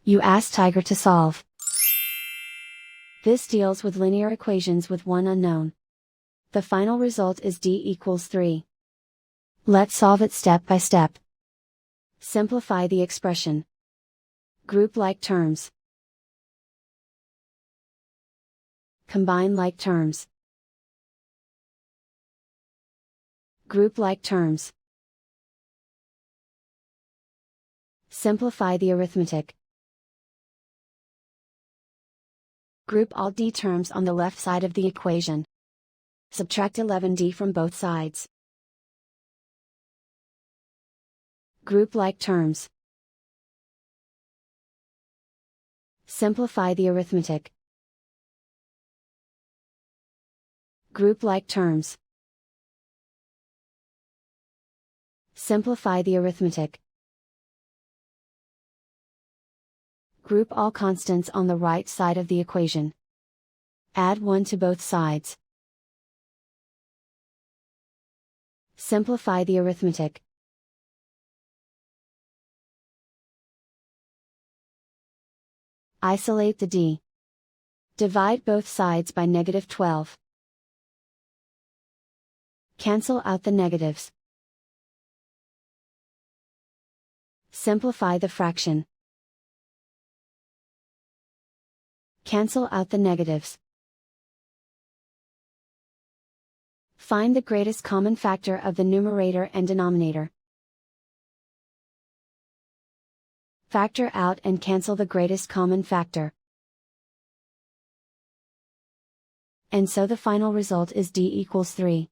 You ask Tiger to solve. This deals with linear equations with one unknown. The final result is d equals 3. Let's solve it step by step. Simplify the expression. Group like terms. Combine like terms. Group like terms. Simplify the arithmetic. Group all d terms on the left side of the equation. Subtract 11d from both sides. Group like terms. Simplify the arithmetic. Group like terms. Simplify the arithmetic. Group all constants on the right side of the equation. Add 1 to both sides. Simplify the arithmetic. Isolate the d. Divide both sides by -12. Cancel out the negatives. Simplify the fraction. Cancel out the negatives. Find the greatest common factor of the numerator and denominator. Factor out and cancel the greatest common factor. And so the final result is d equals 3.